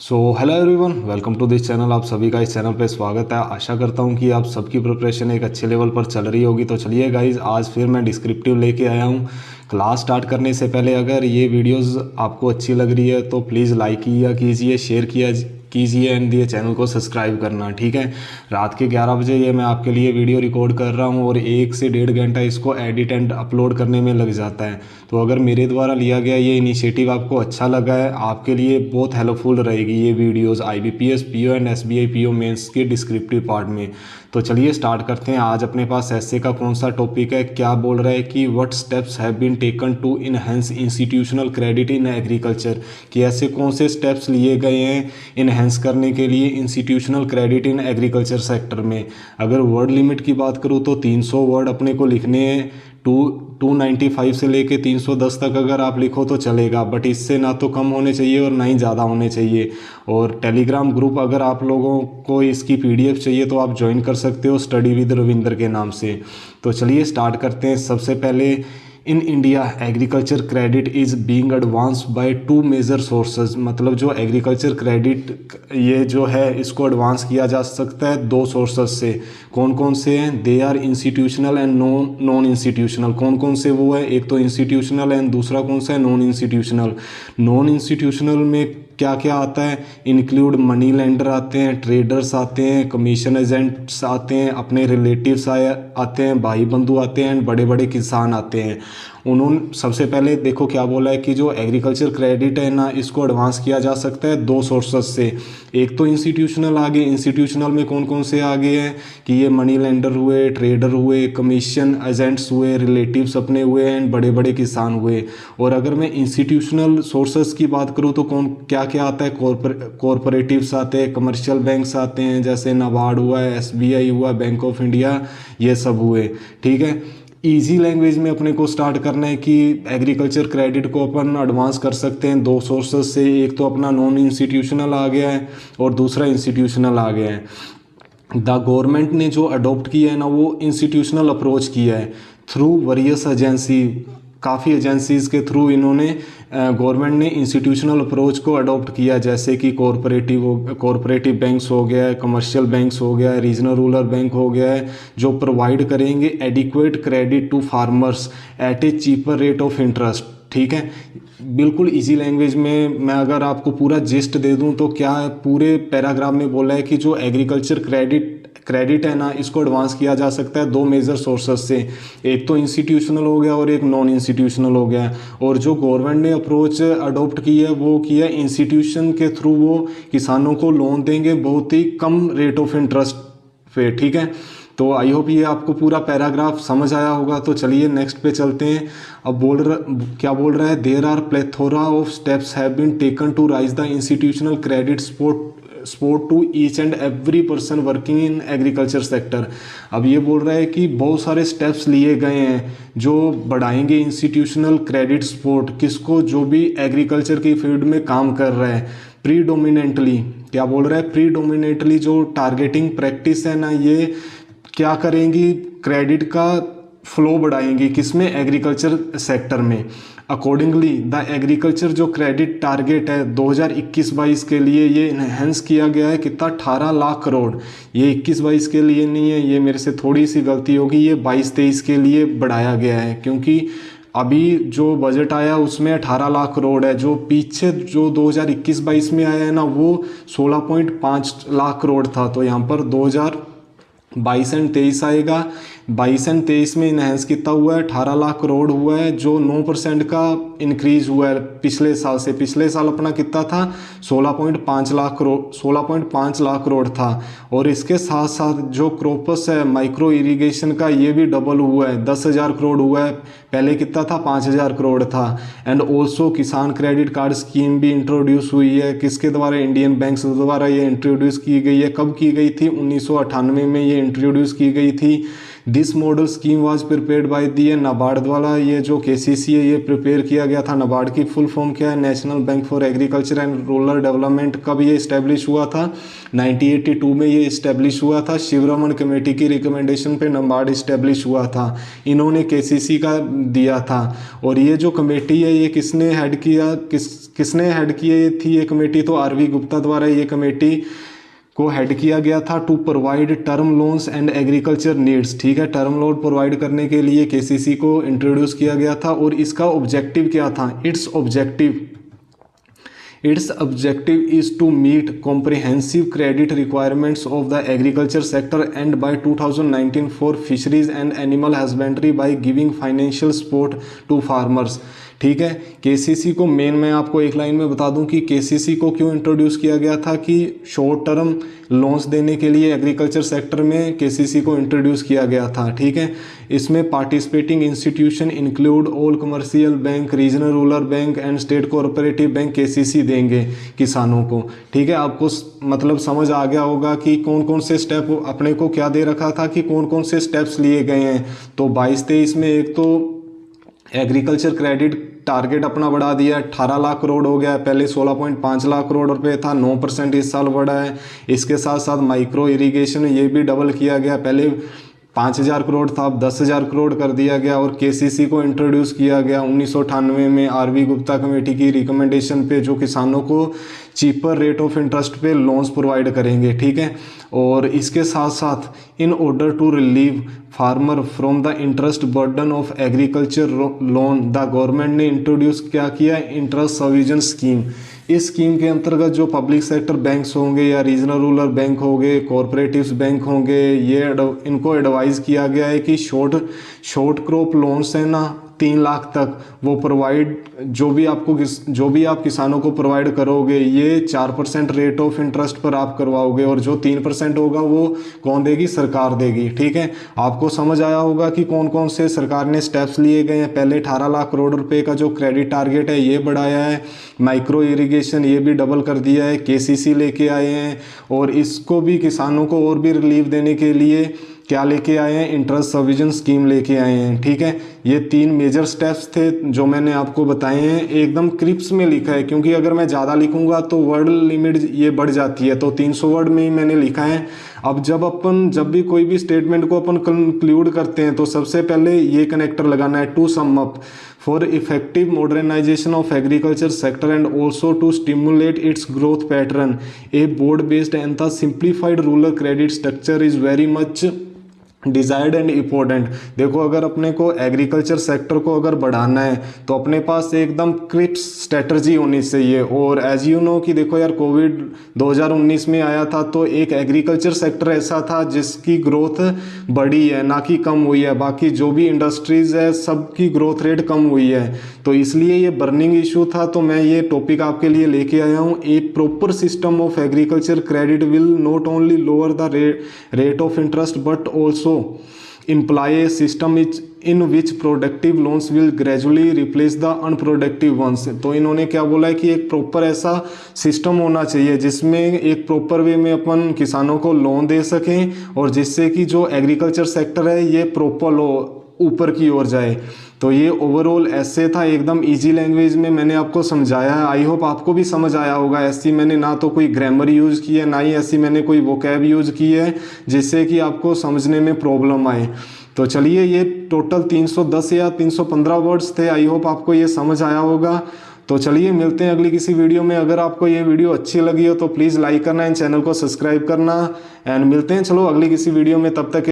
So hello everyone, welcome to this channel. आप सभी का इस चैनल पे स्वागत है। आशा करता हूँ कि आप सबकी प्रिपरेशन एक अच्छे लेवल पर चल रही होगी। तो चलिए गाइज, आज फिर मैं डिस्क्रिप्टिव लेके आया हूँ। क्लास स्टार्ट करने से पहले अगर ये वीडियोस आपको अच्छी लग रही है तो प्लीज़ लाइक किया कीजिए, शेयर किया कीजिए एंड ये चैनल को सब्सक्राइब करना, ठीक है। रात के 11 बजे ये मैं आपके लिए वीडियो रिकॉर्ड कर रहा हूँ और 1 से 1.5 घंटा इसको एडिट एंड अपलोड करने में लग जाता है। तो अगर मेरे द्वारा लिया गया ये इनिशिएटिव आपको अच्छा लगा है, आपके लिए बहुत हेल्पफुल रहेगी ये videos IBPS PO and SBI PO mains के डिस्क्रिप्टिव पार्ट में। तो चलिए स्टार्ट करते हैं। आज अपने पास ऐसे का कौन सा टॉपिक है, क्या बोल रहा है कि what steps have been taken to enhance institutional credit in agriculture, कि ऐसे कौन से स्टेप्स लिए गए हैं इनहेंस करने के लिए institutional credit in agriculture sector में। अगर वर्ड लिमिट की बात करूँ तो 300 वर्ड अपने को लिखने हैं। 295 से लेके 310 तक अगर आप लिखो तो चलेगा, बट इससे ना तो कम होने चाहिए और ना ही ज़्यादा होने चाहिए। और टेलीग्राम ग्रुप अगर आप लोगों को इसकी PDF चाहिए तो आप ज्वाइन कर सकते हो, स्टडी विद रविंदर के नाम से। तो चलिए स्टार्ट करते हैं। सबसे पहले, in India agriculture credit is being advance by 2 major sources, मतलब जो एग्रीकल्चर क्रेडिट ये जो है इसको एडवांस किया जा सकता है 2 सोर्सेज से। कौन कौन से हैं? They are institutional and non institutional. कौन कौन से वो है? एक तो इंस्टीट्यूशनल एंड दूसरा कौन सा है? Non institutional. नॉन इंस्टीट्यूशनल में क्या क्या आता है? इंक्लूड मनी लेंडर आते हैं, ट्रेडर्स आते हैं, कमीशन एजेंट्स आते हैं, अपने रिलेटिव्स आते हैं, भाई बंधु आते हैं एंड बड़े बड़े किसान आते हैं। उन्होंने सबसे पहले देखो क्या बोला है कि जो एग्रीकल्चर क्रेडिट है ना, इसको एडवांस किया जा सकता है 2 सोर्सेस से। एक तो इंस्टीट्यूशनल आ गए। इंस्टीट्यूशनल में कौन कौन से आ गए हैं कि ये मनी लेंडर हुए, ट्रेडर हुए, कमीशन एजेंट्स हुए, रिलेटिव्स अपने हुए एंड बड़े बड़े किसान हुए। और अगर मैं इंस्टीट्यूशनल सोर्सेस की बात करूँ तो कौन क्या क्या आता है? कॉरपोरेटिव्स आते हैं, कमर्शियल बैंक्स आते हैं, जैसे नाबार्ड हुआ है, SBI हुआ, बैंक ऑफ इंडिया, ये सब हुए, ठीक है। इजी लैंग्वेज में अपने को स्टार्ट करना है कि एग्रीकल्चर क्रेडिट को अपन एडवांस कर सकते हैं 2 सोर्सेज से। एक तो अपना नॉन इंस्टीट्यूशनल आ गया है और दूसरा इंस्टीट्यूशनल आ गया है। द गवर्नमेंट ने जो अडॉप्ट किया है ना, वो इंस्टीट्यूशनल अप्रोच किया है थ्रू वेरियस एजेंसी। काफ़ी एजेंसीज़ के थ्रू इन्होंने गवर्नमेंट ने इंस्टीट्यूशनल अप्रोच को अडॉप्ट किया, जैसे कि कॉरपोरेटिव बैंक्स हो गया है, कमर्शियल बैंक्स हो गया है, रीजनल रूरल बैंक हो गया है, जो प्रोवाइड करेंगे adequate credit to farmers at a cheaper rate of interest, ठीक है। बिल्कुल इजी लैंग्वेज में मैं अगर आपको पूरा जिस्ट दे दूं तो क्या है, पूरे पैराग्राफ में बोला है कि जो एग्रीकल्चर क्रेडिट है ना, इसको एडवांस किया जा सकता है 2 मेजर सोर्सेज से। एक तो इंस्टीट्यूशनल हो गया और एक नॉन इंस्टीट्यूशनल हो गया। और जो गवर्नमेंट ने अप्रोच अडॉप्ट की है वो किया इंस्टीट्यूशन के थ्रू, वो किसानों को लोन देंगे बहुत ही कम रेट ऑफ इंटरेस्ट पे, ठीक है। तो आई होप ये आपको पूरा पैराग्राफ समझ आया होगा। तो चलिए नेक्स्ट पे चलते हैं। अब क्या बोल रहा है? There are plethora of steps have been taken to raise the institutional credit support to each and every person working in agriculture sector. अब ये बोल रहा है कि बहुत सारे स्टेप्स लिए गए हैं जो बढ़ाएंगे इंस्टीट्यूशनल क्रेडिट सपोर्ट, किसको? जो भी एग्रीकल्चर की फील्ड में काम कर रहा है। प्रीडोमिनेंटली क्या बोल रहा है? प्रीडोमिनेंटली जो टारगेटिंग प्रैक्टिस है ना, ये क्या करेंगी? क्रेडिट का फ्लो बढ़ाएंगी, किसमें? एग्रीकल्चर सेक्टर में। अकॉर्डिंगली द एग्रीकल्चर जो क्रेडिट टारगेट है 2021-22 के लिए, ये इन्हेंस किया गया है कितना? 18 लाख करोड़। ये 21-22 के लिए नहीं है, ये मेरे से थोड़ी सी गलती होगी, ये 22-23 के लिए बढ़ाया गया है, क्योंकि अभी जो बजट आया उसमें 18 लाख करोड़ है। जो पीछे जो 2021-22 में आया है ना, वो 16.5 लाख करोड़ था। तो यहाँ पर 2022 एंड 23 आएगा। 22 एंड 23 में इनहेंस कितना हुआ है? 18 लाख करोड़ हुआ है, जो 9% का इंक्रीज हुआ है पिछले साल से। पिछले साल अपना कितना था? 16.5 लाख करोड़ था। और इसके साथ साथ जो क्रोपस है माइक्रो इरिगेशन का, ये भी डबल हुआ है, 10,000 करोड़ हुआ है। पहले कितना था? 5,000 करोड़ था। एंड ऑल्सो किसान क्रेडिट कार्ड स्कीम भी इंट्रोड्यूस हुई है। किसके द्वारा? इंडियन बैंक्स द्वारा ये इंट्रोड्यूस की गई है। कब की गई थी? 1998 में ये इंट्रोड्यूस की गई थी। This model scheme was prepared by the NABARD द्वारा ये जो केसीसी है ये प्रिपेयर किया गया था। नाबार्ड की फुल फॉर्म क्या है? National bank for agriculture and rural development. कब ये इस्टेब्लिश हुआ था? 1982 में ये इस्टेब्लिश हुआ था। शिवरमन कमेटी की रिकमेंडेशन पे नाबार्ड इस्टेब्लिश हुआ था, इन्होंने केसीसी का दिया था। और ये जो कमेटी है ये किसने हेड किया, किसने हेड की थी ये कमेटी? तो आरवी गुप्ता द्वारा ये कमेटी को हेड किया गया था। To provide term loans and agriculture needs, ठीक है, टर्म लोन प्रोवाइड करने के लिए केसीसी को इंट्रोड्यूस किया गया था। और इसका ऑब्जेक्टिव क्या था? It's objective is to meet comprehensive credit requirements of the agriculture sector and by 2019 for fisheries and animal husbandry by giving financial support to farmers। ठीक है, केसीसी को मेन मैं आपको एक लाइन में बता दूं कि केसीसी को क्यों इंट्रोड्यूस किया गया था कि शॉर्ट टर्म लोन्स देने के लिए एग्रीकल्चर सेक्टर में केसीसी को इंट्रोड्यूस किया गया था। ठीक है, इसमें participating institution include all commercial bank, regional rural bank and state cooperative bank KCC देंगे किसानों को। ठीक है, आपको मतलब समझ आ गया होगा कि कौन कौन से स्टेप अपने को क्या दे रखा था कि कौन कौन से स्टेप्स लिए गए हैं। तो 22-23 में एक तो एग्रीकल्चर क्रेडिट टारगेट अपना बढ़ा दिया, 18 लाख करोड़ हो गया, पहले 16.5 लाख करोड़ रुपए था, 9% इस साल बढ़ा है। इसके साथ साथ माइक्रो इरिगेशन ये भी डबल किया गया, पहले 5,000 करोड़ था, अब 10,000 करोड़ कर दिया गया। और केसीसी को इंट्रोड्यूस किया गया 1998 में आरवी गुप्ता कमेटी की रिकमेंडेशन पे, जो किसानों को चीपर रेट ऑफ इंटरेस्ट पे लोन्स प्रोवाइड करेंगे। ठीक है, और इसके साथ साथ in order to relieve farmer from the interest burden of agriculture loan the government ने इंट्रोड्यूस क्या किया? Interest subsidy scheme. इस स्कीम के अंतर्गत जो पब्लिक सेक्टर बैंक्स होंगे या रीजनल रूरल बैंक होंगे, कोऑपरेटिव्स बैंक होंगे, ये इनको एडवाइस किया गया है कि शॉर्ट क्रॉप लोन्स है ना 3 लाख तक वो प्रोवाइड, जो भी आप किसानों को प्रोवाइड करोगे ये 4% रेट ऑफ इंटरेस्ट पर आप करवाओगे, और जो 3% होगा वो कौन देगी? सरकार देगी। ठीक है, आपको समझ आया होगा कि कौन कौन से सरकार ने स्टेप्स लिए गए हैं। पहले 18 लाख करोड़ रुपए का जो क्रेडिट टारगेट है ये बढ़ाया है, माइक्रो इरिगेशन ये भी डबल कर दिया है, केसीसी लेके आए हैं, और इसको भी किसानों को और भी रिलीफ देने के लिए क्या लेके आए हैं? इंटरेस्ट सब्सिडी स्कीम लेके आए हैं। ठीक है, ये 3 मेजर स्टेप्स थे जो मैंने आपको बताए हैं। एकदम क्रिप्स में लिखा है, क्योंकि अगर मैं ज़्यादा लिखूंगा तो वर्ड लिमिट ये बढ़ जाती है, तो 300 वर्ड में ही मैंने लिखा है। अब जब भी कोई भी स्टेटमेंट को अपन कंक्लूड करते हैं तो सबसे पहले ये कनेक्टर लगाना है, to sum up for effective modernization of agriculture sector and also to stimulate its growth pattern a board based and the simplified rural credit structure is very much desired and important. देखो, अगर अपने को agriculture sector को अगर बढ़ाना है तो अपने पास एकदम क्रिप्स स्ट्रेटजी होनी चाहिए। और एज यू नो कि देखो यार, कोविड 2019 में आया था तो एक एग्रीकल्चर सेक्टर ऐसा था जिसकी ग्रोथ बढ़ी है, ना कि कम हुई है। बाकी जो भी इंडस्ट्रीज है सबकी ग्रोथ रेट कम हुई है, तो इसलिए ये बर्निंग इशू था। तो मैं ये टॉपिक आपके लिए लेके आया हूँ। A proper system of agriculture credit will not only lower the rate of interest but also imply a system in which productive loans will gradually replace the unproductive ones। तो इन्होंने क्या बोला है कि एक प्रॉपर ऐसा सिस्टम होना चाहिए जिसमें एक प्रॉपर वे में अपन किसानों को लोन दे सकें, और जिससे कि जो एग्रीकल्चर सेक्टर है ये प्रॉपर ऊपर की ओर जाए। तो ये ओवरऑल ऐसे था, एकदम इजी लैंग्वेज में मैंने आपको समझाया है। आई होप आपको भी समझ आया होगा। ऐसी मैंने ना तो कोई ग्रामर यूज़ की है, ना ही ऐसी मैंने कोई वोकैब यूज़ की है जिससे कि आपको समझने में प्रॉब्लम आए। तो चलिए, ये टोटल 310 या 315 वर्ड्स थे। आई होप आपको ये समझ आया होगा। तो चलिए, मिलते हैं अगली किसी वीडियो में। अगर आपको ये वीडियो अच्छी लगी हो तो प्लीज़ लाइक करना एंड चैनल को सब्सक्राइब करना, एंड मिलते हैं चलो अगली किसी वीडियो में। तब तक